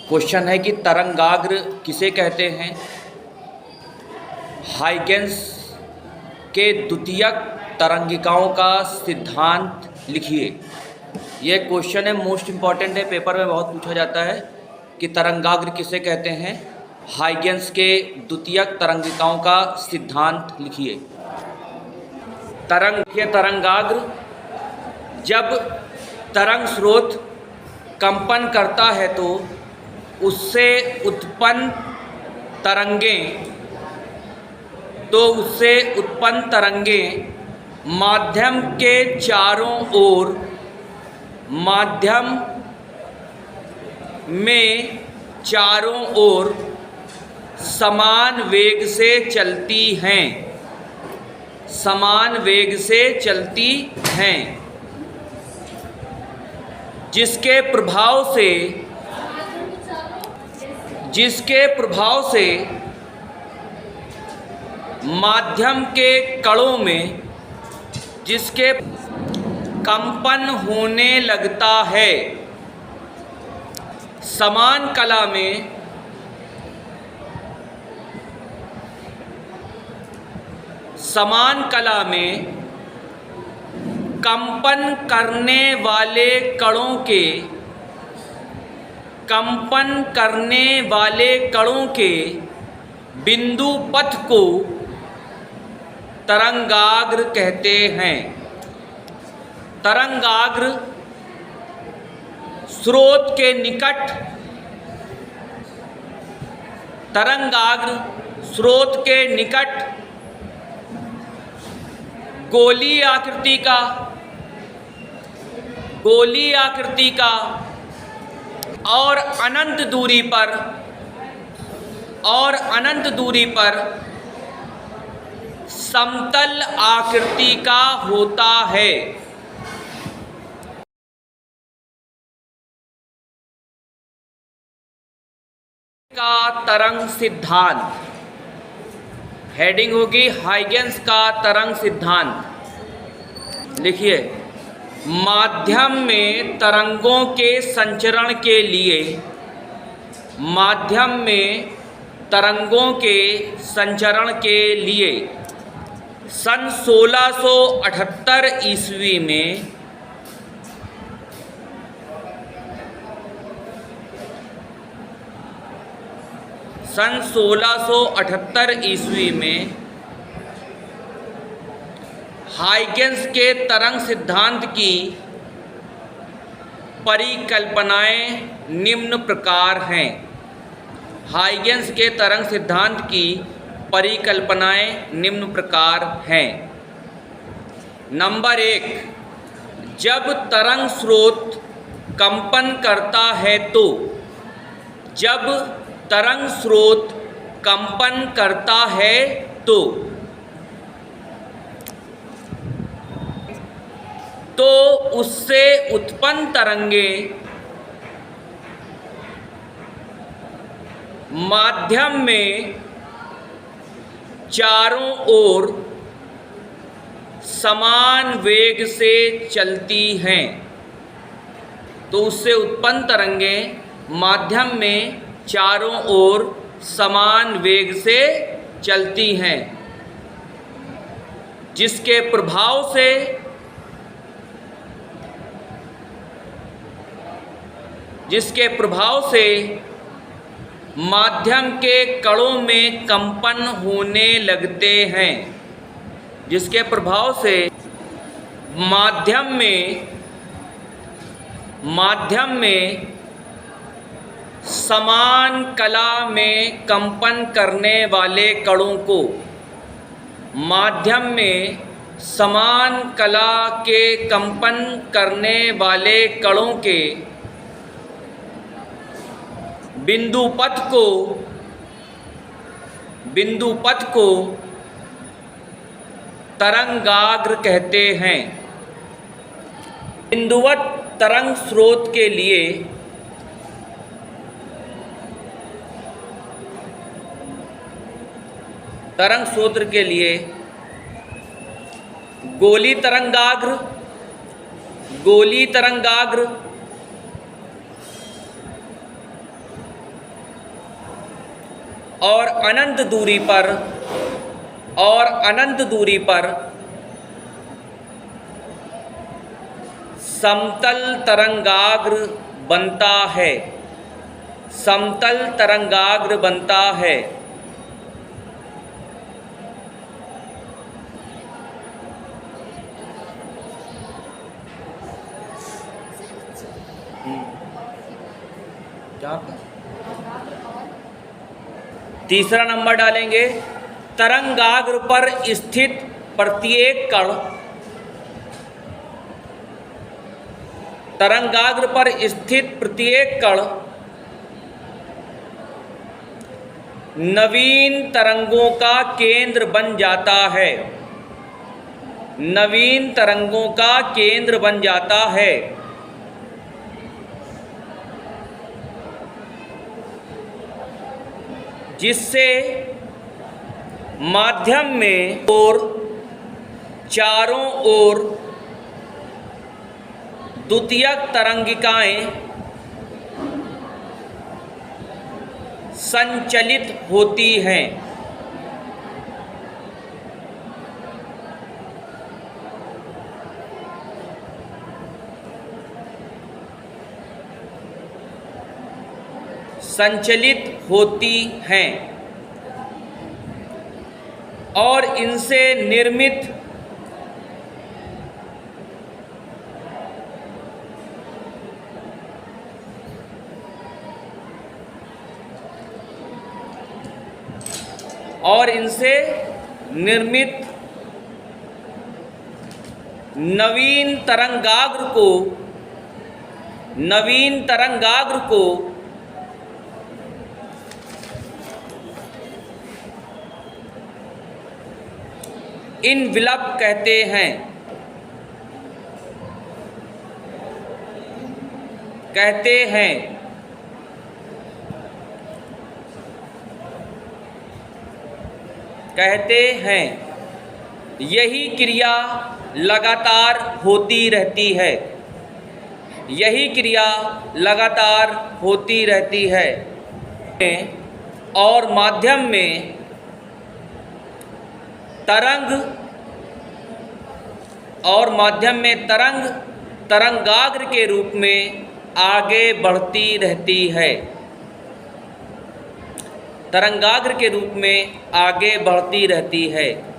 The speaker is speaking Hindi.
क्वेश्चन है कि तरंगाग्र किसे कहते हैं। हाइगेंस के द्वितीयक तरंगिकाओं का सिद्धांत लिखिए। यह क्वेश्चन है, मोस्ट इम्पॉर्टेंट है, पेपर में बहुत पूछा जाता है कि तरंगाग्र किसे कहते हैं। हाइगेंस के द्वितीयक तरंगिकाओं का सिद्धांत लिखिए। तरंगाग्र जब तरंग स्रोत कंपन करता है तो उससे उत्पन्न तरंगें माध्यम के चारों ओर समान वेग से चलती हैं, जिसके प्रभाव से माध्यम के कणों में कंपन होने लगता है। समान कला में कंपन करने वाले कणों के बिंदु पथ को तरंगाग्र कहते हैं। तरंगाग्र स्रोत के निकट गोली आकृति का और अनंत दूरी पर समतल आकृति का होता है। का तरंग सिद्धांत, हेडिंग होगी हाइगेंस का तरंग सिद्धांत। लिखिए, माध्यम में तरंगों के संचरण के लिए सन 1678 ईस्वी में हाइगेंस के तरंग सिद्धांत की परिकल्पनाएं निम्न प्रकार हैं। हाइगेंस के तरंग सिद्धांत की परिकल्पनाएं निम्न प्रकार हैं। नंबर 1, जब तरंग स्रोत कंपन करता है तो उससे उत्पन्न तरंगें माध्यम में चारों ओर समान वेग से चलती हैं। तो उससे उत्पन्न तरंगें माध्यम में चारों ओर समान वेग से चलती हैं, जिसके प्रभाव से माध्यम के कणों में कंपन होने लगते हैं। जिसके प्रभाव से माध्यम में समान कला में कंपन करने वाले कणों को बिंदु पथ को तरंगाग्र कहते हैं। बिंदुवत तरंग स्रोत के लिए गोली तरंगाग्र और अनंत दूरी पर समतल तरंगाग्र बनता है। समतल तरंगाग्र बनता है। तीसरा नंबर डालेंगे, तरंगाग्र पर स्थित प्रत्येक कण, तरंगाग्र पर स्थित प्रत्येक कण नवीन तरंगों का केंद्र बन जाता है। नवीन तरंगों का केंद्र बन जाता है। जिससे माध्यम में और चारों ओर द्वितीयक तरंगिकाएं संचलित होती हैं। संचलित होती हैं और इनसे निर्मित नवीन तरंगाग्र को इनविलप कहते हैं। यही क्रिया लगातार होती रहती है। यही क्रिया लगातार होती रहती है और माध्यम में तरंग तरंगाग्र के रूप में आगे बढ़ती रहती है। तरंगाग्र के रूप में आगे बढ़ती रहती है।